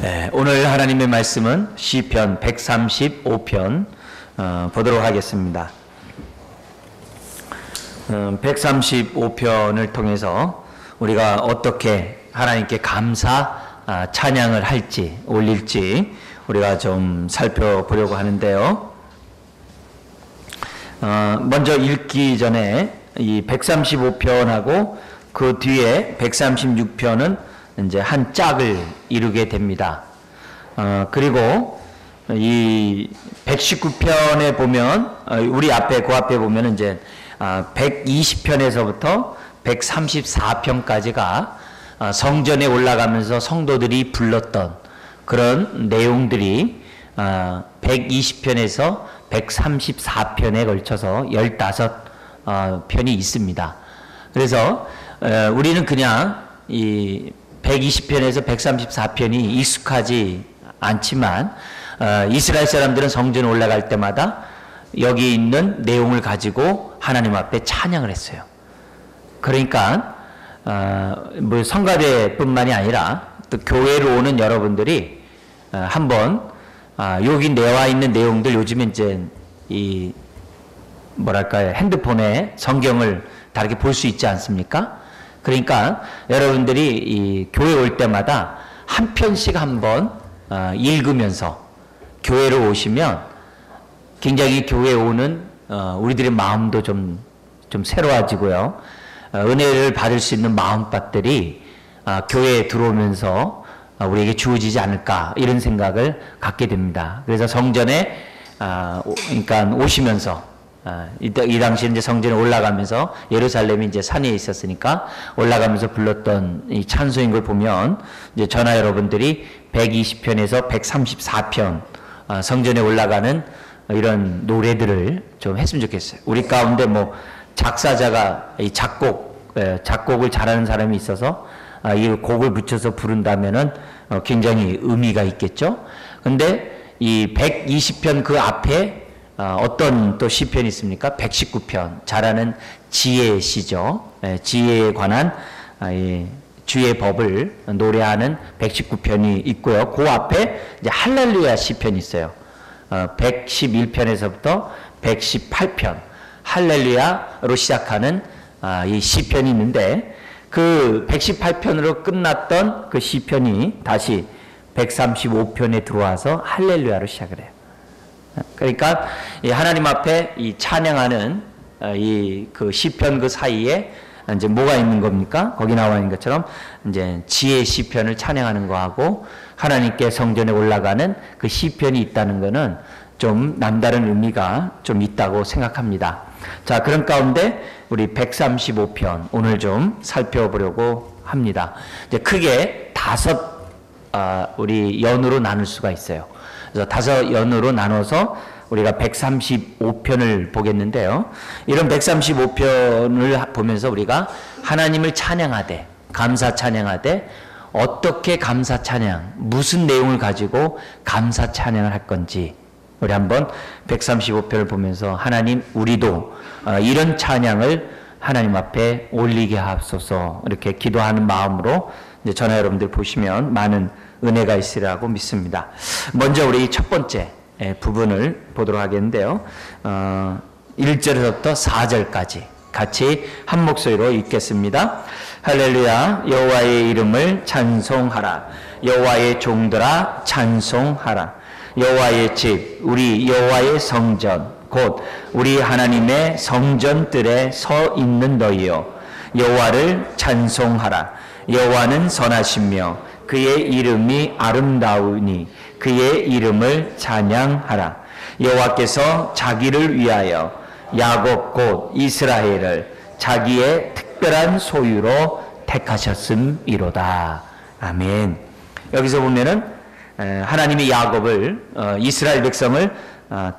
네, 오늘 하나님의 말씀은 시편 135편 보도록 하겠습니다. 135편을 통해서 우리가 어떻게 하나님께 감사 찬양을 할지 올릴지 우리가 좀 살펴보려고 하는데요. 먼저 읽기 전에 이 135편하고 그 뒤에 136편은 이제 한 짝을 이루게 됩니다. 그리고 이 119편에 보면 우리 앞에 그 앞에 보면 이제 120편에서부터 134편까지가 성전에 올라가면서 성도들이 불렀던 그런 내용들이 120편에서 134편에 걸쳐서 15편이 있습니다. 그래서 우리는 그냥 이 120편에서 134편이 익숙하지 않지만 이스라엘 사람들은 성전에 올라갈 때마다 여기 있는 내용을 가지고 하나님 앞에 찬양을 했어요. 그러니까 뭐 성가대뿐만이 아니라 또 교회로 오는 여러분들이 한번 여기 내와 있는 내용들 요즘에 이제 이 뭐랄까요, 핸드폰에 성경을 다르게 볼 수 있지 않습니까? 그러니까 여러분들이 이 교회 올 때마다 한 편씩 한번 읽으면서 교회로 오시면 굉장히 교회에 오는 우리들의 마음도 좀 새로워지고요. 은혜를 받을 수 있는 마음밭들이 교회에 들어오면서 우리에게 주어지지 않을까 이런 생각을 갖게 됩니다. 그래서 성전에 그러니까 오시면서 이 당시에 이제 성전에 올라가면서 예루살렘이 이제 산에 있었으니까 올라가면서 불렀던 이 찬송인 걸 보면 이제 저나 여러분들이 120편에서 134편 성전에 올라가는 이런 노래들을 좀 했으면 좋겠어요. 우리 가운데 뭐 작사자가 이 작곡을 잘하는 사람이 있어서 이 곡을 붙여서 부른다면은 굉장히 의미가 있겠죠. 근데 이 120편 그 앞에 어떤 또 시편이 있습니까? 119편 잘하는 지혜의 시죠. 지혜에 관한 주의 법을 노래하는 119편이 있고요. 그 앞에 이제 할렐루야 시편이 있어요. 111편에서부터 118편 할렐루야로 시작하는 이 시편이 있는데 그 118편으로 끝났던 그 시편이 다시 135편에 들어와서 할렐루야로 시작을 해요. 그러니까 하나님 앞에 이 찬양하는 이 그 시편 그 사이에 이제 뭐가 있는 겁니까? 거기 나와 있는 것처럼 이제 지혜 시편을 찬양하는 거하고 하나님께 성전에 올라가는 그 시편이 있다는 것은 좀 남다른 의미가 좀 있다고 생각합니다. 자, 그런 가운데 우리 135편 오늘 좀 살펴보려고 합니다. 이제 크게 우리 연으로 나눌 수가 있어요. 그래서 5연으로 나눠서 우리가 135편을 보겠는데요. 이런 135편을 보면서 우리가 하나님을 찬양하되, 감사 찬양하되, 어떻게 감사 찬양, 무슨 내용을 가지고 감사 찬양을 할 건지, 우리 한번 135편을 보면서 하나님, 우리도 이런 찬양을 하나님 앞에 올리게 하옵소서, 이렇게 기도하는 마음으로 이제 저나 여러분들 보시면 많은 은혜가 있으리라고 믿습니다. 먼저 우리 첫 번째 부분을 보도록 하겠는데요. 1절에서부터 4절까지 같이 한 목소리로 읽겠습니다. 할렐루야, 여호와의 이름을 찬송하라. 여호와의 종들아 찬송하라. 여호와의 집, 우리 여호와의 성전, 곧 우리 하나님의 성전들에 서 있는 너희여, 여호와를 찬송하라. 여호와는 선하시며 그의 이름이 아름다우니 그의 이름을 찬양하라. 여호와께서 자기를 위하여 야곱 곧 이스라엘을 자기의 특별한 소유로 택하셨음이로다. 아멘. 여기서 보면은 하나님이 야곱을 이스라엘 백성을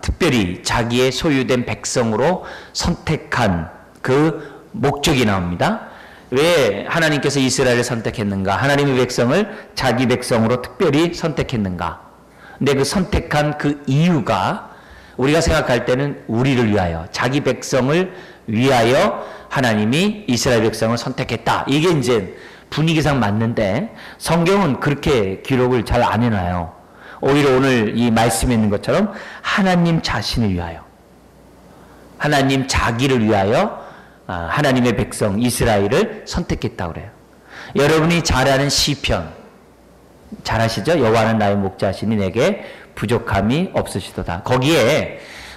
특별히 자기의 소유된 백성으로 선택한 그 목적이 나옵니다. 왜 하나님께서 이스라엘을 선택했는가? 하나님의 백성을 자기 백성으로 특별히 선택했는가? 근데 그 선택한 그 이유가 우리가 생각할 때는 우리를 위하여, 자기 백성을 위하여 하나님이 이스라엘 백성을 선택했다. 이게 이제 분위기상 맞는데 성경은 그렇게 기록을 잘 안 해놔요. 오히려 오늘 이 말씀에 있는 것처럼 하나님 자신을 위하여, 하나님 자기를 위하여 하나님의 백성 이스라엘을 선택했다고 그래요. 여러분이 잘 아는 시편 잘 아시죠? 여호와는 나의 목자시니 내게 부족함이 없으시도다.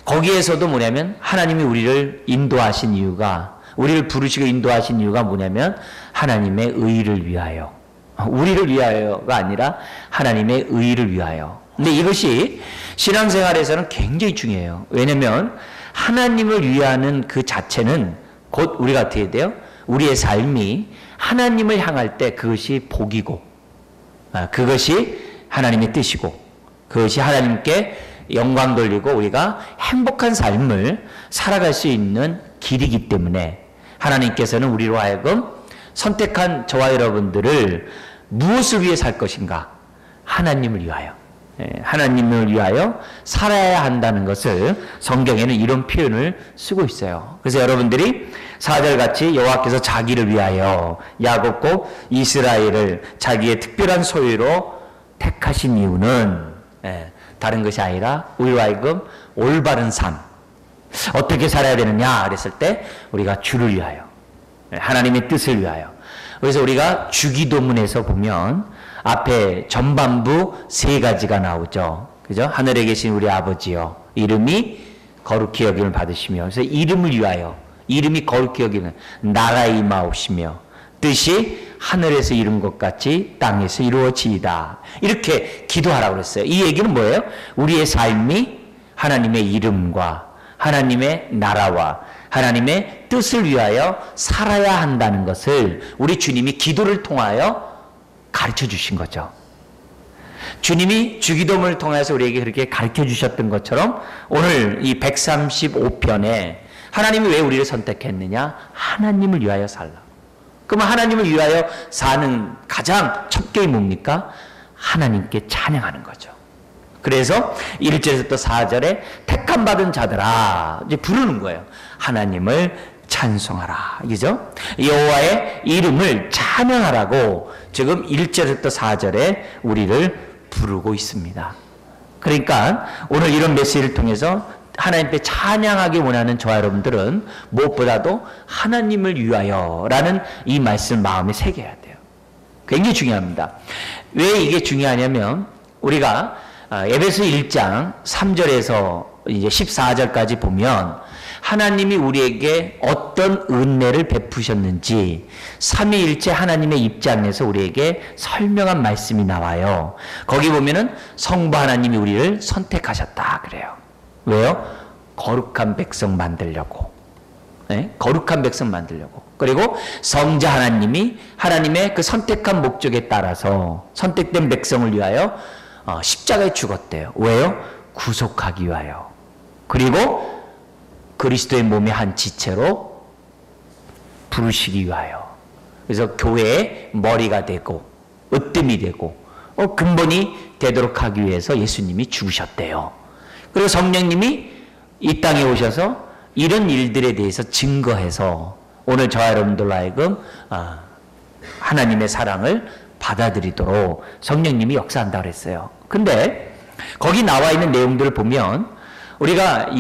거기에서도 뭐냐면 하나님이 우리를 인도하신 이유가, 우리를 부르시고 인도하신 이유가 뭐냐면 하나님의 의를 위하여, 우리를 위하여가 아니라 하나님의 의를 위하여. 근데 이것이 신앙생활에서는 굉장히 중요해요. 왜냐면 하나님을 위하는 그 자체는 곧 우리가 어떻게 해야 돼요? 우리의 삶이 하나님을 향할 때 그것이 복이고, 그것이 하나님의 뜻이고, 그것이 하나님께 영광 돌리고 우리가 행복한 삶을 살아갈 수 있는 길이기 때문에 하나님께서는 우리로 하여금 선택한 저와 여러분들을 무엇을 위해 살 것인가? 하나님을 위하여, 하나님을 위하여 살아야 한다는 것을 성경에는 이런 표현을 쓰고 있어요. 그래서 여러분들이 4절 같이 여호와께서 자기를 위하여 야곱과 이스라엘을 자기의 특별한 소유로 택하신 이유는 다른 것이 아니라 우리로 하여금 올바른 삶, 어떻게 살아야 되느냐 그랬을 때 우리가 주를 위하여, 하나님의 뜻을 위하여. 그래서 우리가 주기도문에서 보면 앞에 전반부 3가지가 나오죠. 그죠? 하늘에 계신 우리 아버지여, 이름이 거룩히 여김을 받으시며. 그래서 이름을 위하여, 이름이 거룩히 여기는 나라의 임하옵시며 뜻이 하늘에서 이룬 것 같이 땅에서 이루어지이다. 이렇게 기도하라고 그랬어요. 이 얘기는 뭐예요? 우리의 삶이 하나님의 이름과 하나님의 나라와 하나님의 뜻을 위하여 살아야 한다는 것을 우리 주님이 기도를 통하여 가르쳐 주신 거죠. 주님이 주기도문을 통해서 우리에게 그렇게 가르쳐 주셨던 것처럼 오늘 이 135편에 하나님이 왜 우리를 선택했느냐? 하나님을 위하여 살라. 그러면 하나님을 위하여 사는 가장 첫 개이 뭡니까? 하나님께 찬양하는 거죠. 그래서 1절에서부터 4절에 택함받은 자들아 이제 부르는 거예요. 하나님을 찬송하라. 그죠? 여호와의 이름을 찬양하라고 지금 1절부터 4절에 우리를 부르고 있습니다. 그러니까 오늘 이런 메시지를 통해서 하나님께 찬양하기 원하는 저와 여러분들은 무엇보다도 하나님을 위하여라는 이 말씀을 마음에 새겨야 돼요. 굉장히 중요합니다. 왜 이게 중요하냐면 우리가 에베소 1장 3절에서 이제 14절까지 보면 하나님이 우리에게 어떤 은혜를 베푸셨는지 삼위일체 하나님의 입장에서 우리에게 설명한 말씀이 나와요. 거기 보면은 성부 하나님이 우리를 선택하셨다 그래요. 왜요? 거룩한 백성 만들려고. 네? 거룩한 백성 만들려고. 그리고 성자 하나님이 하나님의 그 선택한 목적에 따라서 선택된 백성을 위하여 십자가에 죽었대요. 왜요? 구속하기 위하여. 그리고 그리스도의 몸의 한 지체로 부르시기 위하여. 그래서 교회의 머리가 되고 으뜸이 되고 근본이 되도록 하기 위해서 예수님이 죽으셨대요. 그리고 성령님이 이 땅에 오셔서 이런 일들에 대해서 증거해서 오늘 저와 여러분들로 하여금 하나님의 사랑을 받아들이도록 성령님이 역사한다고 그랬어요. 근데 거기 나와 있는 내용들을 보면 우리가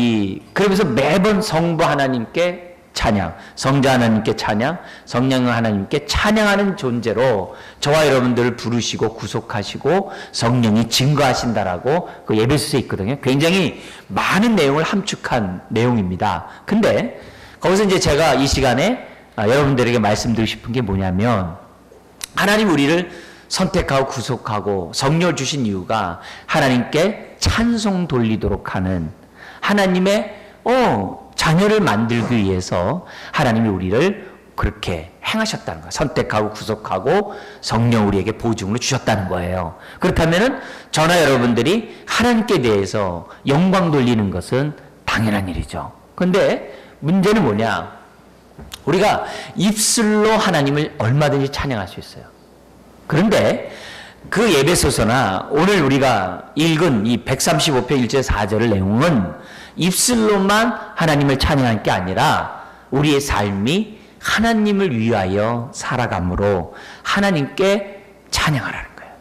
그러면서 매번 성부 하나님께 찬양, 성자 하나님께 찬양, 성령 하나님께 찬양하는 존재로 저와 여러분들을 부르시고 구속하시고 성령이 증거하신다라고 그 에베소서에 있거든요. 굉장히 많은 내용을 함축한 내용입니다. 근데 거기서 이제 제가 이 시간에 여러분들에게 말씀드리고 싶은 게 뭐냐면 하나님 우리를 선택하고 구속하고 성령을 주신 이유가 하나님께 찬송 돌리도록 하는 하나님의 자녀를 만들기 위해서 하나님이 우리를 그렇게 행하셨다는 거예요. 선택하고 구속하고 성령 우리에게 보증으로 주셨다는 거예요. 그렇다면은 저나 여러분들이 하나님께 대해서 영광 돌리는 것은 당연한 일이죠. 그런데 문제는 뭐냐? 우리가 입술로 하나님을 얼마든지 찬양할 수 있어요. 그런데 그 에베소서나 오늘 우리가 읽은 이 135편 1절 4절의 내용은 입술로만 하나님을 찬양할 게 아니라 우리의 삶이 하나님을 위하여 살아감으로 하나님께 찬양하라는 거예요.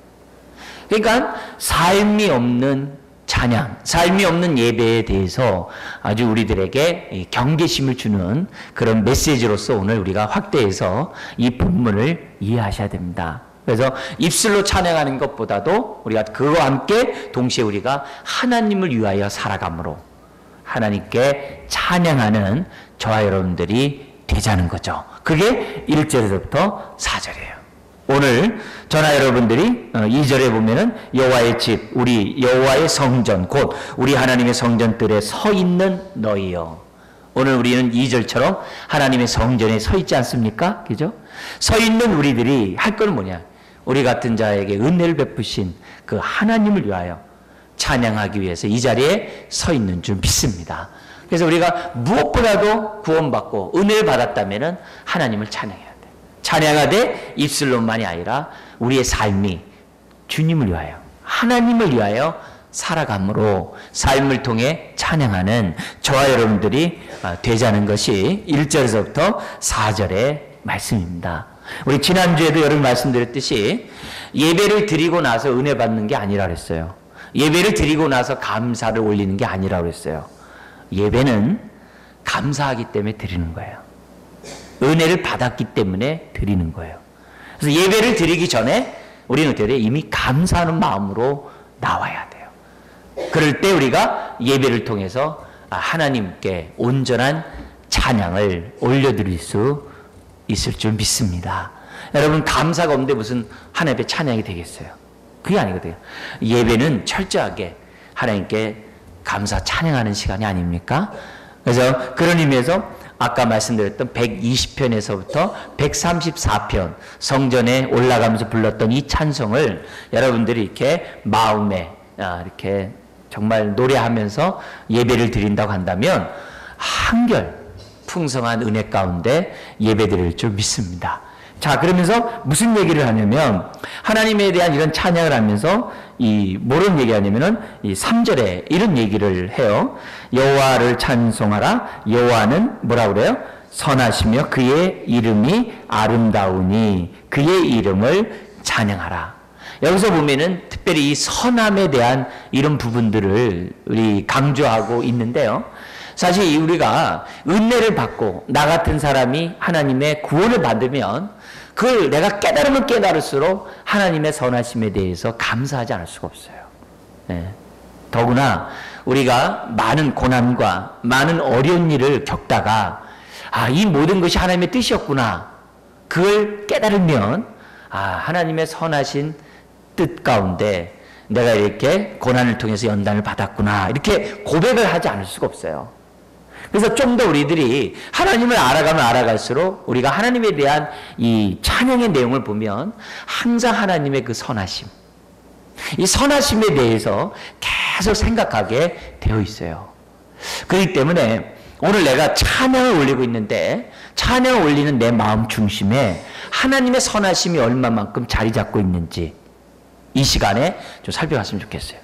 그러니까 삶이 없는 찬양, 삶이 없는 예배에 대해서 아주 우리들에게 경계심을 주는 그런 메시지로서 오늘 우리가 확대해서 이 본문을 이해하셔야 됩니다. 그래서 입술로 찬양하는 것보다도 우리가 그와 함께 동시에 우리가 하나님을 위하여 살아감으로 하나님께 찬양하는 저와 여러분들이 되자는 거죠. 그게 1절에서부터 4절이에요. 오늘 저나 여러분들이 2절에 보면은 여호와의 집, 우리 여호와의 성전, 곧 우리 하나님의 성전들에 서 있는 너희여. 오늘 우리는 2절처럼 하나님의 성전에 서 있지 않습니까? 그죠? 서 있는 우리들이 할 건 뭐냐? 우리 같은 자에게 은혜를 베푸신 그 하나님을 위하여 찬양하기 위해서 이 자리에 서 있는 줄 믿습니다. 그래서 우리가 무엇보다도 구원받고 은혜를 받았다면 하나님을 찬양해야 돼. 찬양하되 입술로만이 아니라 우리의 삶이 주님을 위하여, 하나님을 위하여 살아감으로 삶을 통해 찬양하는 저와 여러분들이 되자는 것이 1절에서부터 4절의 말씀입니다. 우리 지난주에도 여러분 말씀드렸듯이 예배를 드리고 나서 은혜 받는 게 아니라 그랬어요. 예배를 드리고 나서 감사를 올리는 게 아니라 그랬어요. 예배는 감사하기 때문에 드리는 거예요. 은혜를 받았기 때문에 드리는 거예요. 그래서 예배를 드리기 전에 우리는 어떻게 돼요? 이미 감사하는 마음으로 나와야 돼요. 그럴 때 우리가 예배를 통해서 하나님께 온전한 찬양을 올려드릴 수 있을 줄 믿습니다. 여러분 감사가 없는데 무슨 하나님의 찬양이 되겠어요? 그게 아니거든요. 예배는 철저하게 하나님께 감사 찬양하는 시간이 아닙니까? 그래서 그런 의미에서 아까 말씀드렸던 120편에서부터 134편 성전에 올라가면서 불렀던 이 찬송을 여러분들이 이렇게 마음에 이렇게 정말 노래하면서 예배를 드린다고 한다면 한결 풍성한 은혜 가운데 예배 드릴 줄 믿습니다. 자, 그러면서 무슨 얘기를 하냐면 하나님에 대한 이런 찬양을 하면서 뭐런 얘기 하냐면은 이 3절에 이런 얘기를 해요. 여호와를 찬송하라. 여호와는 뭐라고 그래요? 선하시며 그의 이름이 아름다우니 그의 이름을 찬양하라. 여기서 보면은 특별히 이 선함에 대한 이런 부분들을 우리 강조하고 있는데요. 사실 우리가 은혜를 받고 나 같은 사람이 하나님의 구원을 받으면 그걸 내가 깨달으면 깨달을수록 하나님의 선하심에 대해서 감사하지 않을 수가 없어요. 네. 더구나 우리가 많은 고난과 많은 어려운 일을 겪다가 이 모든 것이 하나님의 뜻이었구나. 그걸 깨달으면 하나님의 선하신 뜻 가운데 내가 이렇게 고난을 통해서 연단을 받았구나. 이렇게 고백을 하지 않을 수가 없어요. 그래서 좀 더 우리들이 하나님을 알아가면 알아갈수록 우리가 하나님에 대한 이 찬양의 내용을 보면 항상 하나님의 그 선하심, 이 선하심에 대해서 계속 생각하게 되어 있어요. 그렇기 때문에 오늘 내가 찬양을 올리고 있는데 찬양을 올리는 내 마음 중심에 하나님의 선하심이 얼마만큼 자리 잡고 있는지 이 시간에 좀 살펴봤으면 좋겠어요.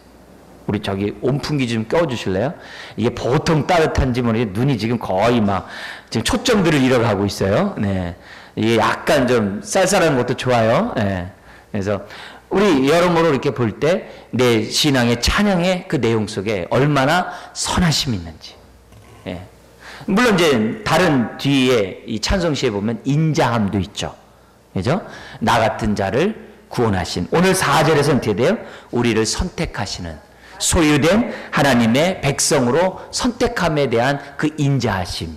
우리 저기 온풍기 좀 껴주실래요? 이게 보통 따뜻한지 모르겠는데 눈이 지금 거의 막 지금 초점들을 잃어가고 있어요. 네. 이게 약간 좀 쌀쌀한 것도 좋아요. 네. 그래서 우리 여러모로 이렇게 볼 때 내 신앙의 찬양의 그 내용 속에 얼마나 선하심이 있는지. 네. 물론 이제 다른 뒤에 이 찬송시에 보면 인자함도 있죠. 그죠? 나 같은 자를 구원하신. 오늘 4절에서 어떻게 돼요? 우리를 선택하시는. 소유된 하나님의 백성으로 선택함에 대한 그 인자하심,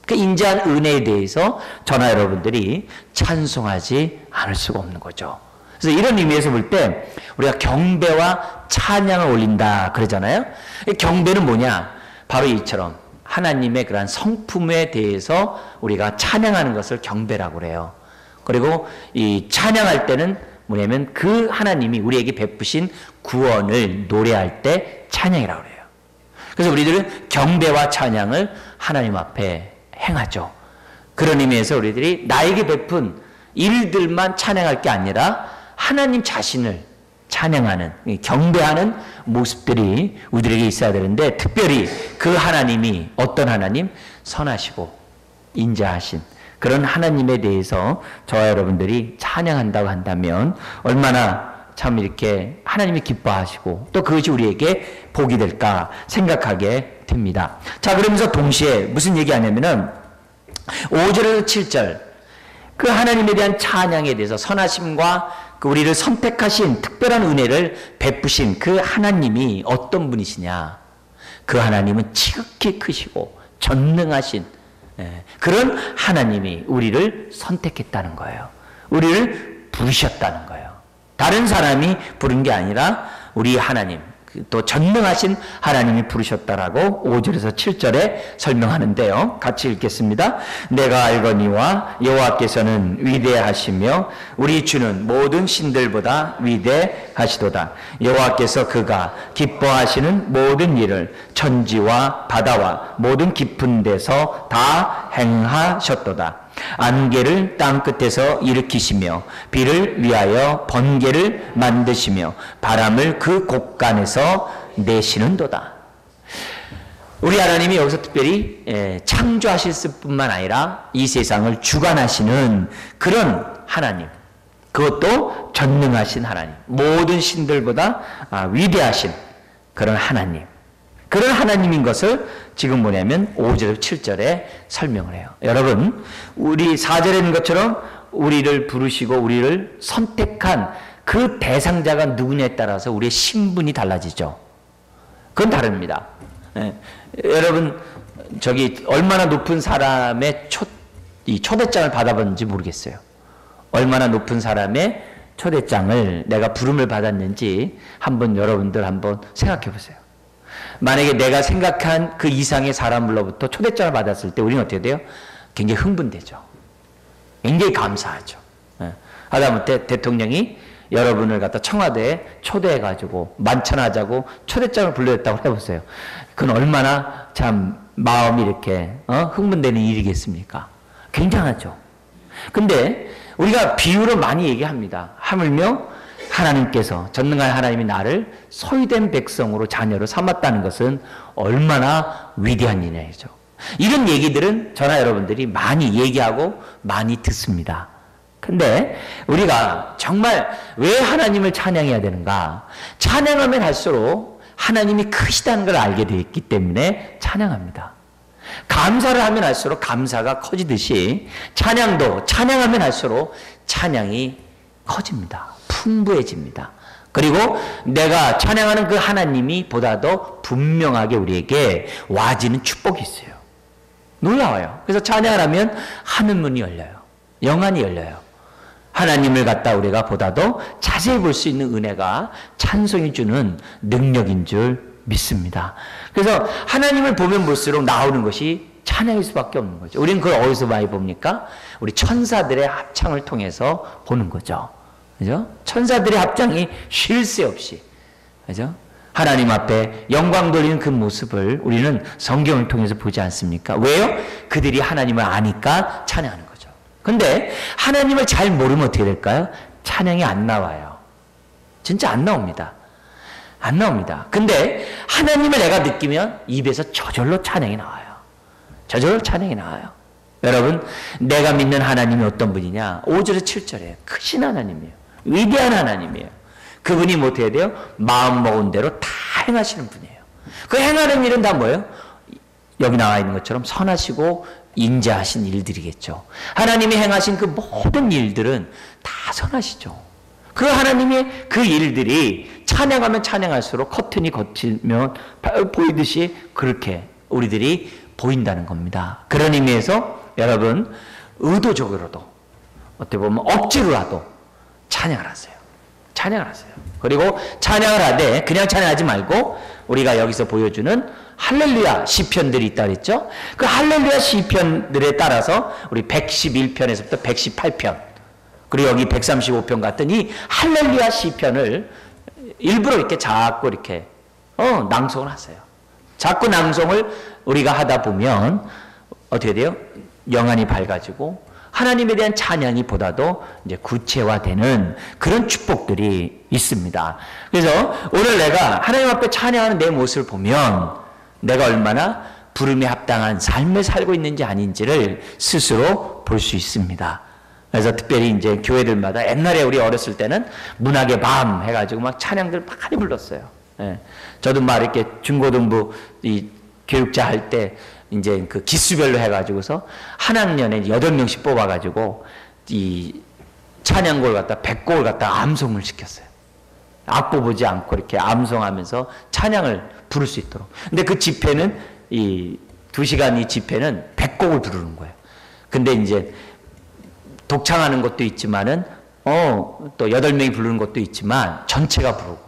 그 인자한 은혜에 대해서 저나 여러분들이 찬송하지 않을 수가 없는 거죠. 그래서 이런 의미에서 볼 때 우리가 경배와 찬양을 올린다 그러잖아요. 경배는 뭐냐? 바로 이처럼 하나님의 그러한 성품에 대해서 우리가 찬양하는 것을 경배라고 그래요. 그리고 이 찬양할 때는 뭐냐면 그 하나님이 우리에게 베푸신 구원을 노래할 때 찬양이라고 해요. 그래서 우리들은 경배와 찬양을 하나님 앞에 행하죠. 그런 의미에서 우리들이 나에게 베푼 일들만 찬양할 게 아니라 하나님 자신을 찬양하는, 경배하는 모습들이 우리들에게 있어야 되는데 특별히 그 하나님이 어떤 하나님? 선하시고 인자하신 그런 하나님에 대해서 저와 여러분들이 찬양한다고 한다면 얼마나 참 이렇게 하나님이 기뻐하시고 또 그것이 우리에게 복이 될까 생각하게 됩니다. 자, 그러면서 동시에 무슨 얘기하냐면은 5절에서 7절 그 하나님에 대한 찬양에 대해서 선하심과 그 우리를 선택하신 특별한 은혜를 베푸신 그 하나님이 어떤 분이시냐. 그 하나님은 지극히 크시고 전능하신 그런 하나님이 우리를 선택했다는 거예요. 우리를 부르셨다는 거예요. 다른 사람이 부른 게 아니라 우리 하나님, 또 전능하신 하나님이 부르셨다라고 5절에서 7절에 설명하는데요. 같이 읽겠습니다. 내가 알거니와 여호와께서는 위대하시며 우리 주는 모든 신들보다 위대하시도다. 여호와께서 그가 기뻐하시는 모든 일을 천지와 바다와 모든 깊은 데서 다 행하셨도다. 안개를 땅 끝에서 일으키시며 비를 위하여 번개를 만드시며 바람을 그 곳간에서 내시는도다. 우리 하나님이 여기서 특별히 창조하실 뿐만 아니라 이 세상을 주관하시는 그런 하나님, 그것도 전능하신 하나님, 모든 신들보다 위대하신 그런 하나님, 그런 하나님인 것을 지금 뭐냐면 5절, 7절에 설명을 해요. 여러분, 우리 4절에 있는 것처럼 우리를 부르시고 우리를 선택한 그 대상자가 누구냐에 따라서 우리의 신분이 달라지죠. 그건 다릅니다. 여러분, 저기 얼마나 높은 사람의 이 초대장을 받아봤는지 모르겠어요. 얼마나 높은 사람의 초대장을 내가 부름을 받았는지 여러분들 한번 생각해 보세요. 만약에 내가 생각한 그 이상의 사람으로부터 초대장을 받았을 때 우리는 어떻게 돼요? 굉장히 흥분되죠. 굉장히 감사하죠. 하다못해 대통령이 여러분을 갖다 청와대에 초대해가지고 만찬하자고 초대장을 불러줬다고 해보세요. 그건 얼마나 참 마음이 이렇게 흥분되는 일이겠습니까? 굉장하죠. 근데 우리가 비유로 많이 얘기합니다. 하물며 하나님께서, 전능한 하나님이 나를 소유된 백성으로 자녀로 삼았다는 것은 얼마나 위대한 일이죠. 이런 얘기들은 저나 여러분들이 많이 얘기하고 많이 듣습니다. 근데 우리가 정말 왜 하나님을 찬양해야 되는가? 찬양하면 할수록 하나님이 크시다는 걸 알게 되어 있기 때문에 찬양합니다. 감사를 하면 할수록 감사가 커지듯이 찬양도 찬양하면 할수록 찬양이 커집니다. 풍부해집니다. 그리고 내가 찬양하는 그 하나님이 보다 더 분명하게 우리에게 와지는 축복이 있어요. 놀라워요. 그래서 찬양을 하면 하늘문이 열려요. 영안이 열려요. 하나님을 갖다 우리가 보다 더 자세히 볼 수 있는 은혜가 찬송이 주는 능력인 줄 믿습니다. 그래서 하나님을 보면 볼수록 나오는 것이 찬양일 수밖에 없는 거죠. 우리는 그걸 어디서 많이 봅니까? 우리 천사들의 합창을 통해서 보는 거죠. 그죠? 천사들의 합창이 쉴 새 없이, 그죠? 하나님 앞에 영광 돌리는 그 모습을 우리는 성경을 통해서 보지 않습니까? 왜요? 그들이 하나님을 아니까 찬양하는 거죠. 근데 하나님을 잘 모르면 어떻게 될까요? 찬양이 안 나와요. 진짜 안 나옵니다. 안 나옵니다. 근데 하나님을 내가 느끼면 입에서 저절로 찬양이 나와요. 저절로 찬양이 나와요. 여러분, 내가 믿는 하나님이 어떤 분이냐? 5절에 7절에 크신 하나님이에요. 위대한 하나님이에요. 그분이 뭐 어떻게 돼요? 마음 먹은 대로 다 행하시는 분이에요. 그 행하는 일은 다 뭐예요? 여기 나와 있는 것처럼 선하시고 인자하신 일들이겠죠. 하나님이 행하신 그 모든 일들은 다 선하시죠. 그 하나님의 그 일들이 찬양하면 찬양할수록 커튼이 걷히면 보이듯이 그렇게 우리들이 보인다는 겁니다. 그런 의미에서 여러분, 의도적으로도 어떻게 보면 억지로라도 찬양을 하세요. 찬양을 하세요. 그리고 찬양을 하되 그냥 찬양하지 말고 우리가 여기서 보여주는 할렐루야 시편들이 있다 그랬죠? 그 할렐루야 시편들에 따라서 우리 111편에서부터 118편 그리고 여기 135편 같은 이 할렐루야 시편을 일부러 이렇게 자꾸 이렇게 낭송을 하세요. 자꾸 낭송을 우리가 하다 보면 어떻게 돼요? 영안이 밝아지고 하나님에 대한 찬양이 보다도 이제 구체화되는 그런 축복들이 있습니다. 그래서 오늘 내가 하나님 앞에 찬양하는 내 모습을 보면 내가 얼마나 부름에 합당한 삶을 살고 있는지 아닌지를 스스로 볼 수 있습니다. 그래서 특별히 이제 교회들마다 옛날에 우리 어렸을 때는 문학의 밤 해가지고 막 찬양들 많이 불렀어요. 예. 저도 막 이렇게 중고등부 이 교육자 할 때 이제 그 기수별로 해가지고서 한 학년에 8명씩 뽑아가지고 이 찬양곡을 갖다 100곡을 갖다 암송을 시켰어요. 악보 보지 않고 이렇게 암송하면서 찬양을 부를 수 있도록. 근데 그 집회는 이 2시간 이 집회는 100곡을 부르는 거예요. 근데 이제 독창하는 것도 있지만은 또 8명이 부르는 것도 있지만 전체가 부르고.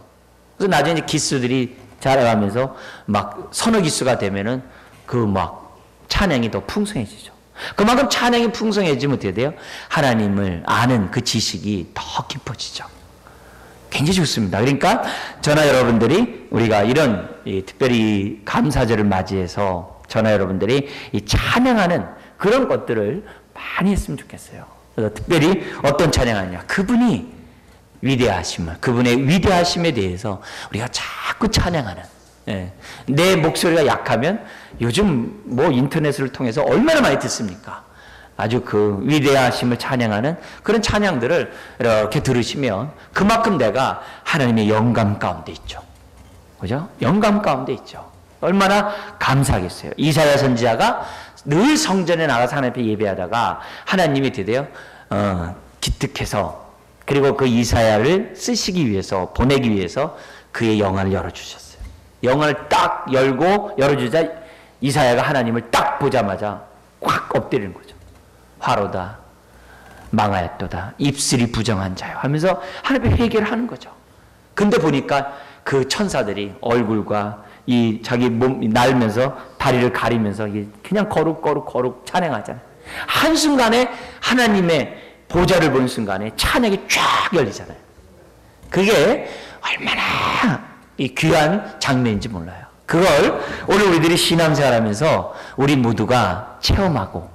그래서 나중에 이제 기수들이 자라가면서 막 서너 기수가 되면은 그 막 찬양이 더 풍성해지죠. 그만큼 찬양이 풍성해지면 어떻게 돼요? 하나님을 아는 그 지식이 더 깊어지죠. 굉장히 좋습니다. 그러니까 저나 여러분들이 우리가 이런 특별히 감사절을 맞이해서 저나 여러분들이 이 찬양하는 그런 것들을 많이 했으면 좋겠어요. 그래서 특별히 어떤 찬양하냐? 그분이 위대하심을, 그분의 위대하심에 대해서 우리가 자꾸 찬양하는. 예. 내 목소리가 약하면 요즘 뭐 인터넷을 통해서 얼마나 많이 듣습니까? 아주 그 위대하심을 찬양하는 그런 찬양들을 이렇게 들으시면 그만큼 내가 하나님의 영감 가운데 있죠. 그죠? 영감 가운데 있죠. 얼마나 감사하겠어요. 이사야 선지자가 늘 성전에 나가서 하나님 앞에 예배하다가 하나님이 드디어 기특해서 그리고 그 이사야를 쓰시기 위해서 보내기 위해서 그의 영안을 열어주셨어요. 영안을 딱 열고 열어주자 이사야가 하나님을 딱 보자마자 확 엎드리는 거죠. 화로다 망하였도다 입술이 부정한 자요 하면서 하나님 앞에 회개를 하는 거죠. 근데 보니까 그 천사들이 얼굴과 이 자기 몸 날면서 다리를 가리면서 그냥 거룩 찬양하잖아요. 한순간에 하나님의 보좌를 보는 순간에 찬양이 쫙 열리잖아요. 그게 얼마나 이 귀한 장면인지 몰라요. 그걸 오늘 우리들이 신앙생활하면서 우리 모두가 체험하고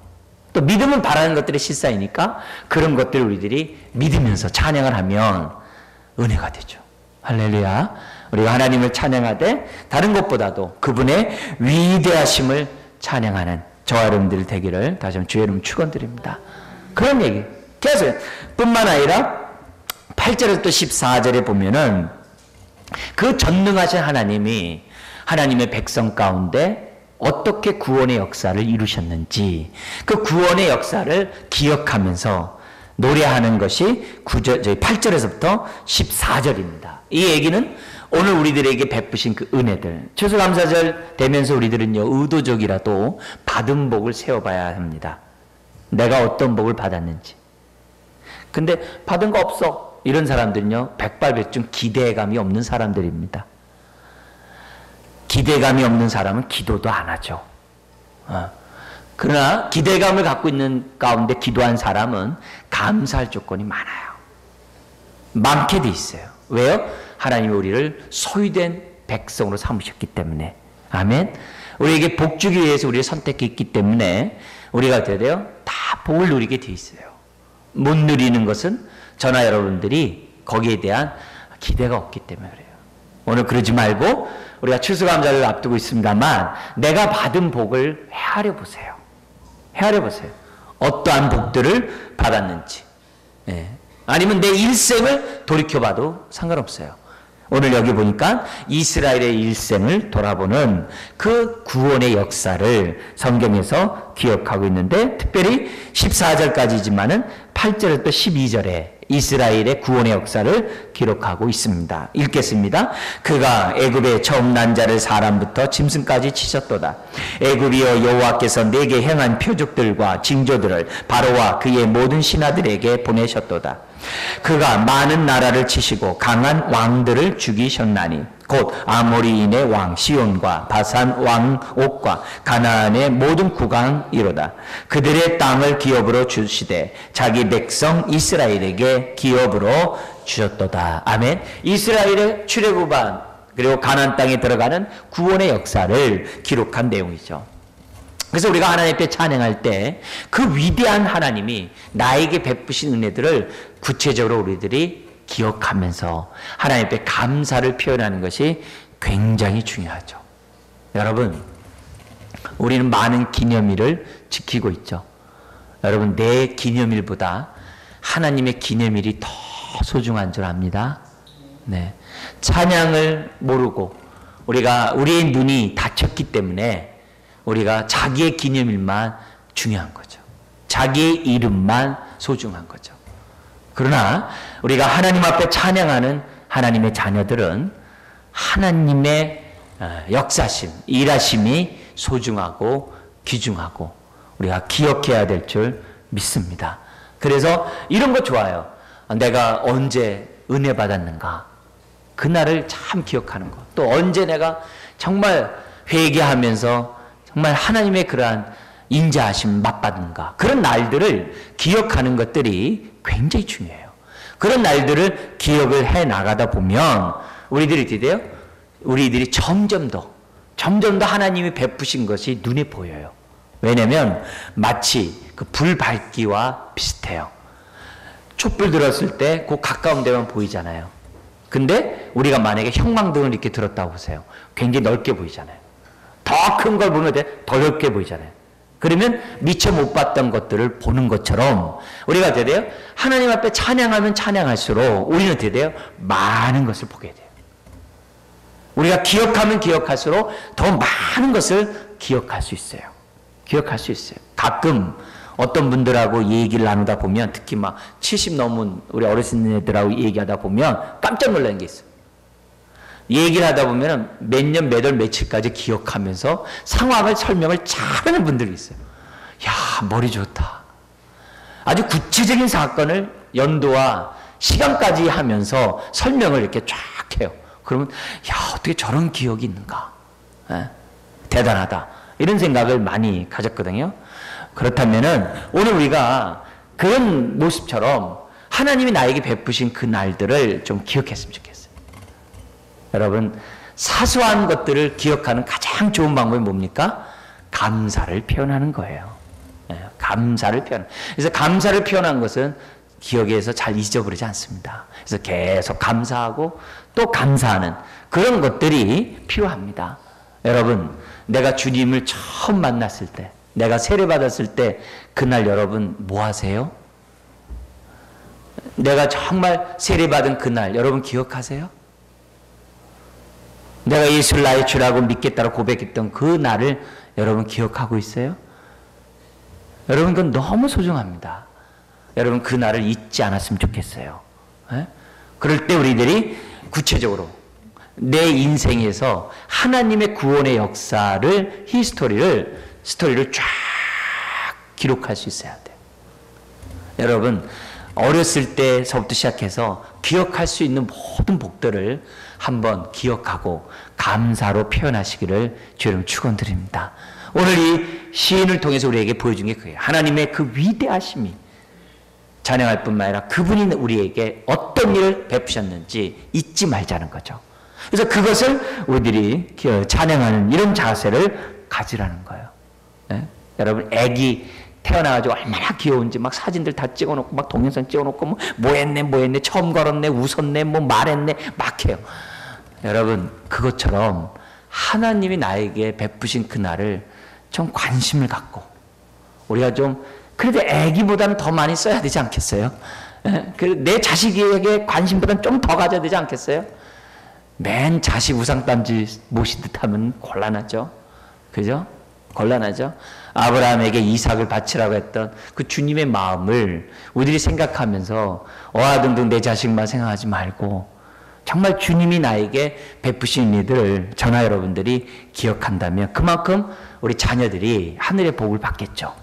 또 믿음은 바라는 것들의 실사이니까 그런 것들을 우리들이 믿으면서 찬양을 하면 은혜가 되죠. 할렐루야. 우리가 하나님을 찬양하되 다른 것보다도 그분의 위대하심을 찬양하는 저와 여러분들 되기를 다시 한번 주의 이름 축원드립니다. 그런 얘기 계속 뿐만 아니라 8절에서 또 14절에 보면은 그 전능하신 하나님이 하나님의 백성 가운데 어떻게 구원의 역사를 이루셨는지 그 구원의 역사를 기억하면서 노래하는 것이 8절에서부터 14절입니다. 이 얘기는 오늘 우리들에게 베푸신 그 은혜들 추수감사절 되면서 우리들은요 의도적이라도 받은 복을 세워봐야 합니다. 내가 어떤 복을 받았는지. 근데 받은 거 없어. 이런 사람들은요 백발백중 기대감이 없는 사람들입니다. 기대감이 없는 사람은 기도도 안 하죠. 그러나 기대감을 갖고 있는 가운데 기도한 사람은 감사할 조건이 많아요. 많게 돼 있어요. 왜요? 하나님이 우리를 소유된 백성으로 삼으셨기 때문에. 아멘. 우리에게 복 주기 위해서 우리를 선택했기 때문에 우리가 어떻게 돼요? 다 복을 누리게 돼 있어요. 못 누리는 것은 저나 여러분들이 거기에 대한 기대가 없기 때문에 그래요. 오늘 그러지 말고 우리가 추수감사를 앞두고 있습니다만 내가 받은 복을 헤아려 보세요. 헤아려 보세요. 어떠한 복들을 받았는지. 예. 아니면 내 일생을 돌이켜봐도 상관없어요. 오늘 여기 보니까 이스라엘의 일생을 돌아보는 그 구원의 역사를 성경에서 기억하고 있는데 특별히 14절까지지만은 8절부터 12절에 이스라엘의 구원의 역사를 기록하고 있습니다. 읽겠습니다. 그가 애굽의 처음 난 자를 사람부터 짐승까지 치셨도다. 애굽이여 여호와께서 내게 행한 표적들과 징조들을 바로와 그의 모든 신하들에게 보내셨도다. 그가 많은 나라를 치시고 강한 왕들을 죽이셨나니 곧 아모리인의 왕 시온과 바산 왕 옥과 가나안의 모든 국왕이로다. 그들의 땅을 기업으로 주시되 자기 백성 이스라엘에게 기업으로 주셨도다. 아멘. 이스라엘의 출애굽한 그리고 가나안 땅에 들어가는 구원의 역사를 기록한 내용이죠. 그래서 우리가 하나님 앞에 찬양할 때 그 위대한 하나님이 나에게 베푸신 은혜들을 구체적으로 우리들이 기억하면서 하나님 앞에 감사를 표현하는 것이 굉장히 중요하죠. 여러분, 우리는 많은 기념일을 지키고 있죠. 여러분, 내 기념일보다 하나님의 기념일이 더 소중한 줄 압니다. 네. 찬양을 모르고 우리의 눈이 닫혔기 때문에 우리가 자기의 기념일만 중요한 거죠. 자기의 이름만 소중한 거죠. 그러나 우리가 하나님 앞에 찬양하는 하나님의 자녀들은 하나님의 역사심, 일하심이 소중하고 귀중하고 우리가 기억해야 될 줄 믿습니다. 그래서 이런 거 좋아요. 내가 언제 은혜 받았는가, 그날을 참 기억하는 것. 또 언제 내가 정말 회개하면서 정말 하나님의 그러한 인자하심 맛받는가, 그런 날들을 기억하는 것들이 굉장히 중요해요. 그런 날들을 기억을 해 나가다 보면 우리들이 어떻게 돼요? 우리들이 점점 더 하나님이 베푸신 것이 눈에 보여요. 왜냐하면 마치 그 불 밝기와 비슷해요. 촛불 들었을 때 그 가까운 데만 보이잖아요. 근데 우리가 만약에 형광등을 이렇게 들었다고 보세요. 굉장히 넓게 보이잖아요. 더 큰 걸 보면 더 넓게 보이잖아요. 그러면 미처 못 봤던 것들을 보는 것처럼 우리가 어떻게 돼요? 하나님 앞에 찬양하면 찬양할수록 우리는 어떻게 돼요? 많은 것을 보게 돼요. 우리가 기억하면 기억할수록 더 많은 것을 기억할 수 있어요. 기억할 수 있어요. 가끔 어떤 분들하고 얘기를 나누다 보면, 특히 막 70 넘은 우리 어르신들하고 얘기하다 보면 깜짝 놀라는 게 있어요. 얘기를 하다 보면 몇 년, 몇 월, 며칠까지 기억하면서 상황을 설명을 잘하는 분들이 있어요. 야, 머리 좋다. 아주 구체적인 사건을 연도와 시간까지 하면서 설명을 이렇게 쫙 해요. 그러면 야, 어떻게 저런 기억이 있는가. 대단하다. 이런 생각을 많이 가졌거든요. 그렇다면은 오늘 우리가 그런 모습처럼 하나님이 나에게 베푸신 그 날들을 좀 기억했으면 좋겠어요. 여러분, 사소한 것들을 기억하는 가장 좋은 방법이 뭡니까? 감사를 표현하는 거예요. 감사를 표현. 그래서 감사를 표현한 것은 기억에서 잘 잊어버리지 않습니다. 그래서 계속 감사하고 또 감사하는 그런 것들이 필요합니다. 여러분, 내가 주님을 처음 만났을 때, 내가 세례받았을 때 그날 여러분 뭐 하세요? 내가 정말 세례받은 그날 여러분 기억하세요? 내가 예수를 나의 주라고 믿겠다고 고백했던 그 날을 여러분 기억하고 있어요? 여러분, 그건 너무 소중합니다. 여러분, 그 날을 잊지 않았으면 좋겠어요. 그럴 때 우리들이 구체적으로 내 인생에서 하나님의 구원의 역사를, 스토리를 쫙 기록할 수 있어야 돼요. 여러분, 어렸을 때서부터 시작해서 기억할 수 있는 모든 복들을 한번 기억하고 감사로 표현하시기를 주님 축원드립니다. 오늘 이 시인을 통해서 우리에게 보여준 게 그거예요. 하나님의 그 위대하심이 찬양할 뿐만 아니라 그분이 우리에게 어떤 일을 베푸셨는지 잊지 말자는 거죠. 그래서 그것을 우리들이 찬양하는 이런 자세를 가지라는 거예요. 네? 여러분, 애기 태어나가지고 얼마나 귀여운지 막 사진들 다 찍어놓고 막 동영상 찍어놓고 뭐 했네 처음 걸었네 웃었네 뭐 말했네 막 해요. 여러분, 그것처럼 하나님이 나에게 베푸신 그날을 좀 관심을 갖고 우리가 좀 그래도 애기보다는 더 많이 써야 되지 않겠어요? 내 자식에게 관심보다는 좀 더 가져야 되지 않겠어요? 맨 자식 우상단지 모시듯 하면 곤란하죠. 그죠? 곤란하죠? 아브라함에게 이삭을 바치라고 했던 그 주님의 마음을 우리들이 생각하면서 어아둥둥 내 자식만 생각하지 말고 정말 주님이 나에게 베푸신 일들을 저나 여러분들이 기억한다면 그만큼 우리 자녀들이 하늘의 복을 받겠죠.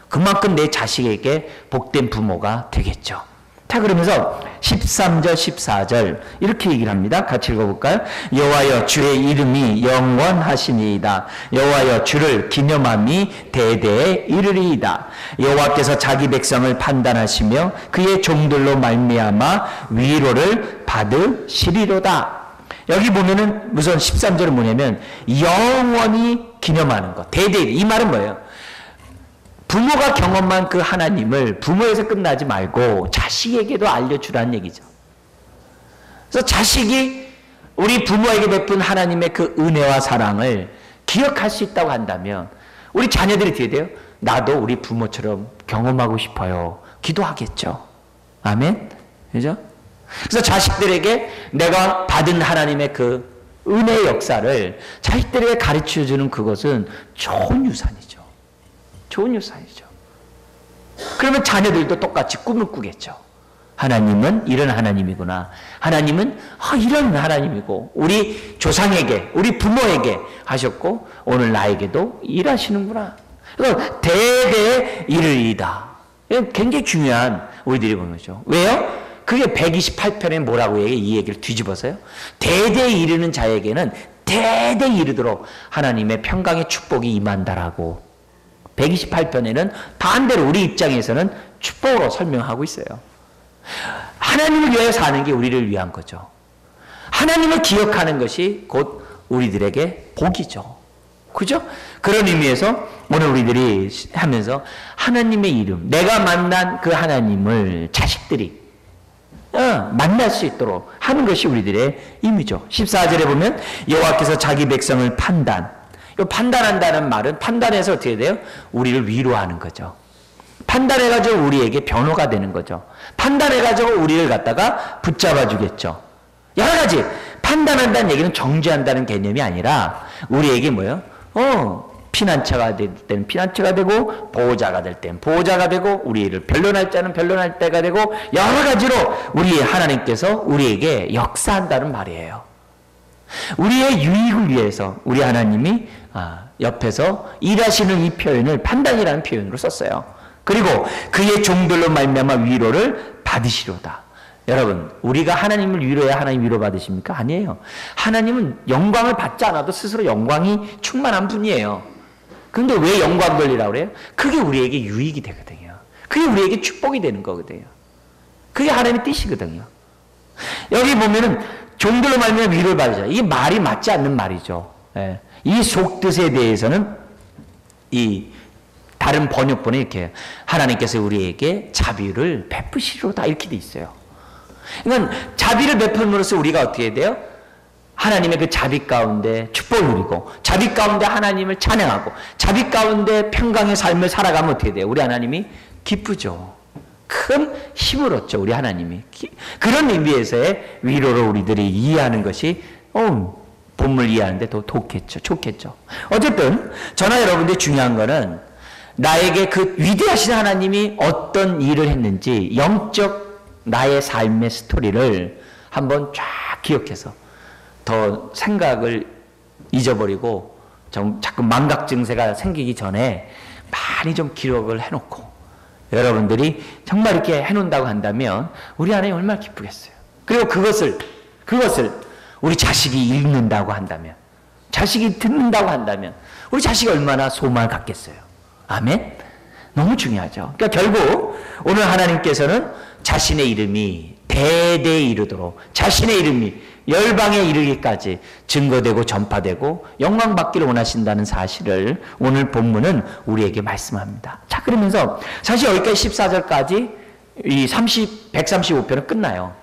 그만큼 내 자식에게 복된 부모가 되겠죠. 자, 그러면서 13절 14절 이렇게 얘기를 합니다. 같이 읽어볼까요? 여호와여, 주의 이름이 영원하시니이다. 여호와여, 주를 기념함이 대대에 이르리이다. 여호와께서 자기 백성을 판단하시며 그의 종들로 말미암아 위로를 받으시리로다. 여기 보면은 우선 13절은 뭐냐면 영원히 기념하는 것. 대대에. 이 말은 뭐예요? 부모가 경험한 그 하나님을 부모에서 끝나지 말고 자식에게도 알려주라는 얘기죠. 그래서 자식이 우리 부모에게 베푼 하나님의 그 은혜와 사랑을 기억할 수 있다고 한다면 우리 자녀들이 어떻게 돼요? 나도 우리 부모처럼 경험하고 싶어요. 기도하겠죠. 아멘? 그죠? 그래서 자식들에게 내가 받은 하나님의 그 은혜의 역사를 자식들에게 가르쳐 주는 그것은 좋은 유산이죠. 좋은 유산이죠. 그러면 자녀들도 똑같이 꿈을 꾸겠죠. 하나님은 이런 하나님이구나. 하나님은 이런 하나님이고 우리 조상에게 우리 부모에게 하셨고 오늘 나에게도 일하시는구나. 그래서 대대 이르리이다. 이건 굉장히 중요한 우리들이 보는 거죠. 왜요? 그게 128편에 뭐라고 얘기해? 이 얘기를 뒤집어서요. 대대 이르는 자에게는 대대 이르도록 하나님의 평강의 축복이 임한다라고 128편에는 반대로 우리 입장에서는 축복으로 설명하고 있어요. 하나님을 위하여 사는 게 우리를 위한 거죠. 하나님을 기억하는 것이 곧 우리들에게 복이죠. 그죠? 그런 의미에서 오늘 우리들이 하면서 하나님의 이름, 내가 만난 그 하나님을 자식들이 만날 수 있도록 하는 것이 우리들의 의미죠. 14절에 보면 여호와께서 자기 백성을 판단한다는 말은 판단해서 어떻게 돼요? 우리를 위로하는 거죠. 판단해가지고 우리에게 변호가 되는 거죠. 판단해가지고 우리를 갖다가 붙잡아 주겠죠. 여러 가지 판단한다는 얘기는 정죄한다는 개념이 아니라 우리에게 뭐예요? 피난처가 될 때는 피난처가 되고 보호자가 될 때는 보호자가 되고 우리를 변론할 자는 변론할 때가 되고 여러 가지로 우리 하나님께서 우리에게 역사한다는 말이에요. 우리의 유익을 위해서 우리 하나님이 옆에서 일하시는 이 표현을 판단이라는 표현으로 썼어요. 그리고 그의 종들로 말미암아 위로를 받으시로다. 여러분, 우리가 하나님을 위로해야 하나님 위로 받으십니까? 아니에요. 하나님은 영광을 받지 않아도 스스로 영광이 충만한 분이에요. 그런데 왜 영광 돌리라고 그래요? 그게 우리에게 유익이 되거든요. 그게 우리에게 축복이 되는 거거든요. 그게 하나님의 뜻이거든요. 여기 보면은 종들로 말미암아 위로를 받으자. 이게 말이 맞지 않는 말이죠. 예. 이 속뜻에 대해서는 이 다른 번역본에 이렇게 해요. 하나님께서 우리에게 자비를 베푸시로다 이렇게 돼 있어요. 그러니까 자비를 베풀므로써 우리가 어떻게 돼요? 하나님의 그 자비 가운데 축복을 누리고 자비 가운데 하나님을 찬양하고 자비 가운데 평강의 삶을 살아가면 어떻게 돼요? 우리 하나님이 기쁘죠. 큰 힘을 얻죠. 우리 하나님이. 그런 의미에서의 위로를 우리들이 이해하는 것이 본문을 이해하는데 더 좋겠죠. 어쨌든 저나 여러분들이 중요한 거는 나에게 그 위대하신 하나님이 어떤 일을 했는지 영적 나의 삶의 스토리를 한번 쫙 기억해서 더 생각을 잊어버리고 자꾸 망각 증세가 생기기 전에 많이 좀 기록을 해놓고 여러분들이 정말 이렇게 해놓는다고 한다면 우리 하나님 얼마나 기쁘겠어요. 그리고 그것을 우리 자식이 읽는다고 한다면 자식이 듣는다고 한다면 우리 자식이 얼마나 소망을 갖겠어요. 아멘? 너무 중요하죠. 그러니까 결국 오늘 하나님께서는 자신의 이름이 대대에 이르도록 자신의 이름이 열방에 이르기까지 증거되고 전파되고 영광받기를 원하신다는 사실을 오늘 본문은 우리에게 말씀합니다. 자, 그러면서 사실 여기까지 14절까지 이 135편은 끝나요.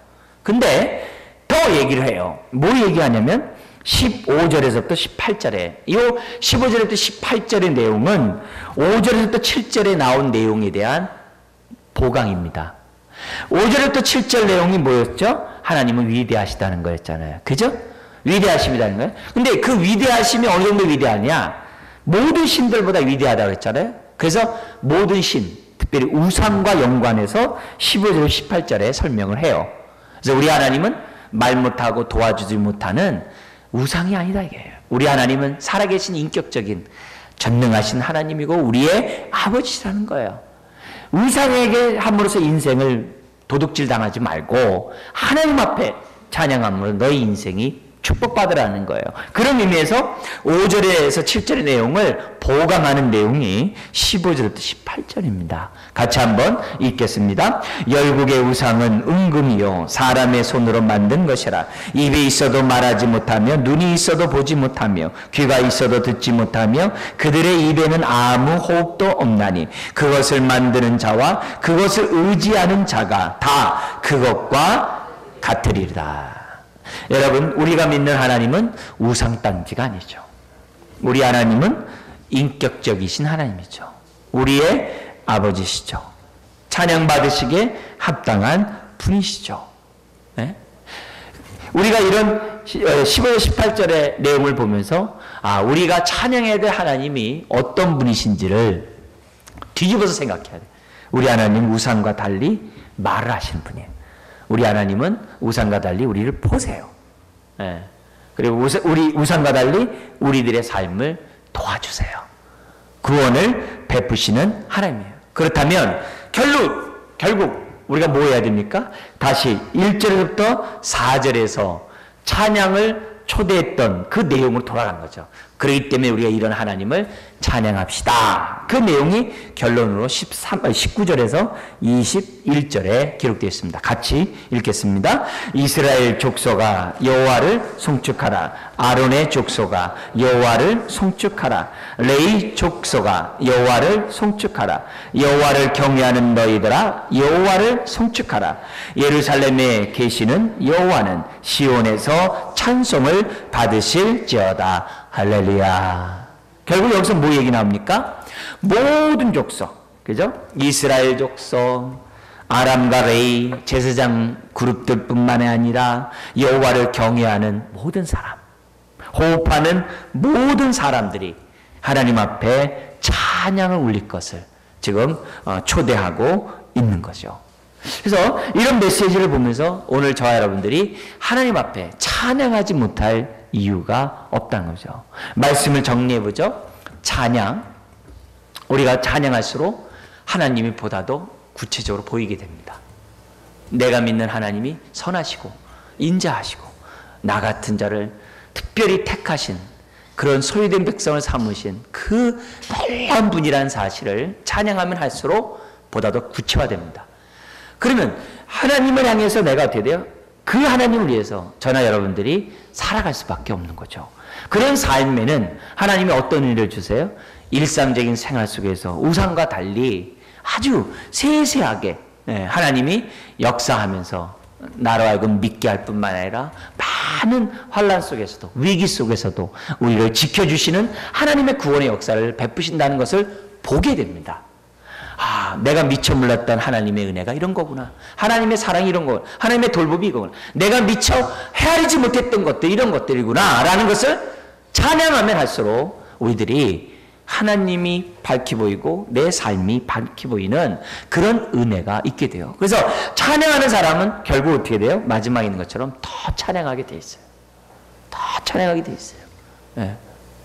근데 더 얘기를 해요. 뭐 얘기하냐면 15절에서부터 18절에 이 15절부터 18절의 내용은 5절에서부터 7절에 나온 내용에 대한 보강입니다. 5절부터 7절 내용이 뭐였죠? 하나님은 위대하시다는 거였잖아요. 그죠? 위대하심이라는 거예요. 근데 그 위대하심이 어느 정도 위대하냐? 모든 신들보다 위대하다고 했잖아요. 그래서 모든 신, 특별히 우상과 연관해서 15절, 18절에 설명을 해요. 그래서 우리 하나님은 말 못하고 도와주지 못하는 우상이 아니다 이게요. 우리 하나님은 살아계신 인격적인 전능하신 하나님이고 우리의 아버지라는 거예요. 우상에게 함으로써 인생을 도둑질 당하지 말고 하나님 앞에 찬양함으로 너희 인생이 축복받으라는 거예요. 그런 의미에서 5절에서 7절의 내용을 보강하는 내용이 15절부터 18절입니다. 같이 한번 읽겠습니다. 열국의 우상은 은금이요 사람의 손으로 만든 것이라. 입에 있어도 말하지 못하며 눈이 있어도 보지 못하며 귀가 있어도 듣지 못하며 그들의 입에는 아무 호흡도 없나니 그것을 만드는 자와 그것을 의지하는 자가 다 그것과 같으리라. 여러분, 우리가 믿는 하나님은 우상단지가 아니죠. 우리 하나님은 인격적이신 하나님이죠. 우리의 아버지시죠. 찬양받으시기에 합당한 분이시죠. 네? 우리가 이런 15절 18절의 내용을 보면서 우리가 찬양해야 될 하나님이 어떤 분이신지를 뒤집어서 생각해야 돼. 우리 하나님 우상과 달리 말을 하시는 분이에요. 우리 하나님은 우상과 달리 우리를 보세요. 네. 그리고 우리 우상과 달리 우리들의 삶을 도와주세요. 구원을 베푸시는 하나님이에요. 그렇다면 결국 우리가 뭐 해야 됩니까? 다시 1절부터 4절에서 찬양을 초대했던 그 내용으로 돌아간 거죠. 그렇기 때문에 우리가 이런 하나님을 찬양합시다. 그 내용이 결론으로 19절에서 21절에 기록되어 있습니다. 같이 읽겠습니다. 이스라엘 족속아 여호와를 송축하라. 아론의 족속아 여호와를 송축하라. 레위 족속아 여호와를 송축하라. 여호와를 경외하는 너희들아 여호와를 송축하라. 예루살렘에 계시는 여호와는 시온에서 찬송을 받으실지어다. 할렐루야. 결국 여기서 뭐 얘기 나옵니까? 모든 족속, 그죠? 이스라엘 족속, 아람과 레이, 제사장 그룹들뿐만이 아니라 여호와를 경외하는 모든 사람, 호흡하는 모든 사람들이 하나님 앞에 찬양을 올릴 것을 지금 초대하고 있는 거죠. 그래서 이런 메시지를 보면서 오늘 저와 여러분들이 하나님 앞에 찬양하지 못할 이유가 없다는 거죠. 말씀을 정리해보죠. 찬양, 우리가 찬양할수록 하나님이 보다도 구체적으로 보이게 됩니다. 내가 믿는 하나님이 선하시고 인자하시고 나 같은 자를 특별히 택하신 그런 소유된 백성을 삼으신 그 놀라운 분이라는 사실을 찬양하면 할수록 보다도 구체화됩니다. 그러면 하나님을 향해서 내가 어떻게 돼요? 그 하나님을 위해서 저나 여러분들이 살아갈 수밖에 없는 거죠. 그런 삶에는 하나님이 어떤 의미를 주세요? 일상적인 생활 속에서 우상과 달리 아주 세세하게 하나님이 역사하면서 나로 하여금 믿게 할 뿐만 아니라 많은 환난 속에서도 위기 속에서도 우리를 지켜주시는 하나님의 구원의 역사를 베푸신다는 것을 보게 됩니다. 내가 미처 몰랐던 하나님의 은혜가 이런 거구나. 하나님의 사랑이 이런 거구나. 하나님의 돌봄이 이거구나. 내가 미처 헤아리지 못했던 것들 이런 것들이구나 라는 것을 찬양하면 할수록 우리들이 하나님이 밝히 보이고 내 삶이 밝히 보이는 그런 은혜가 있게 돼요. 그래서 찬양하는 사람은 결국 어떻게 돼요? 마지막에 있는 것처럼 더 찬양하게 돼 있어요. 더 찬양하게 돼 있어요. 네,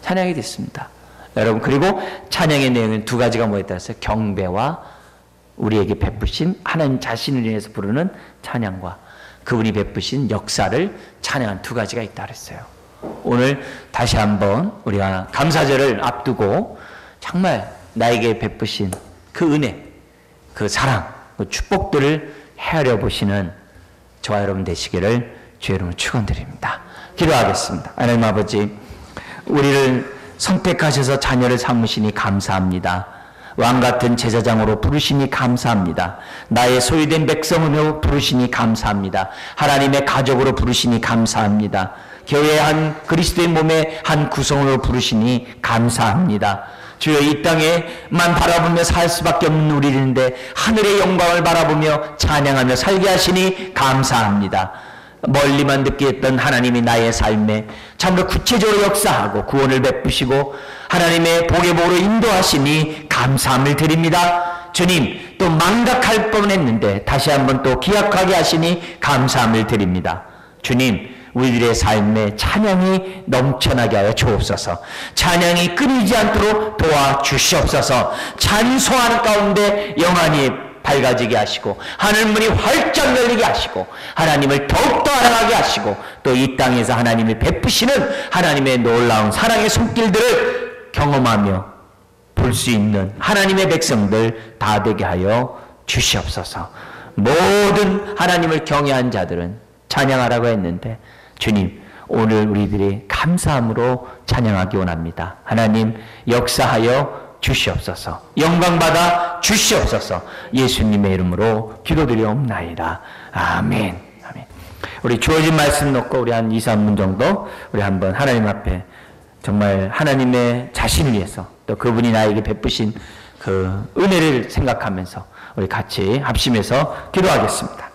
찬양하게 됐습니다. 여러분, 그리고 찬양의 내용은 두 가지가 뭐였다 했어요? 경배와 우리에게 베푸신 하나님 자신을 위해서 부르는 찬양과 그분이 베푸신 역사를 찬양한 두 가지가 있다 그랬어요. 오늘 다시 한번 우리가 감사절을 앞두고 정말 나에게 베푸신 그 은혜, 그 사랑, 그 축복들을 헤아려 보시는 저와 여러분 되시기를 주의 이름으로 축원드립니다. 기도하겠습니다. 하나님 아버지, 우리를 선택하셔서 자녀를 삼으시니 감사합니다. 왕같은 제사장으로 부르시니 감사합니다. 나의 소유된 백성으로 부르시니 감사합니다. 하나님의 가족으로 부르시니 감사합니다. 교회의 한 그리스도의 몸의 한 구성으로 부르시니 감사합니다. 주여, 이 땅에만 바라보며 살 수밖에 없는 우리인데 하늘의 영광을 바라보며 찬양하며 살게 하시니 감사합니다. 멀리만 듣게 했던 하나님이 나의 삶에 참으로 구체적으로 역사하고 구원을 베푸시고 하나님의 복의 복으로 인도하시니 감사함을 드립니다. 주님, 또 망각할 뻔했는데 다시 한번 또 기약하게 하시니 감사함을 드립니다. 주님, 우리들의 삶에 찬양이 넘쳐나게 하여 주옵소서. 찬양이 끊이지 않도록 도와주시옵소서. 찬송하는 가운데 영안이 밝아지게 하시고 하늘문이 활짝 열리게 하시고 하나님을 더욱더 알아가게 하시고 또 이 땅에서 하나님을 베푸시는 하나님의 놀라운 사랑의 손길들을 경험하며 볼 수 있는 하나님의 백성들 다 되게 하여 주시옵소서. 모든 하나님을 경외한 자들은 찬양하라고 했는데 주님, 오늘 우리들이 감사함으로 찬양하기 원합니다. 하나님, 역사하여 주시옵소서. 영광받아 주시옵소서. 예수님의 이름으로 기도드리옵나이다. 아멘. 아멘. 우리 주어진 말씀 놓고 우리 한 2, 3분 정도 우리 한번 하나님 앞에 정말 하나님의 자신을 위해서 또 그분이 나에게 베푸신 그 은혜를 생각하면서 우리 같이 합심해서 기도하겠습니다.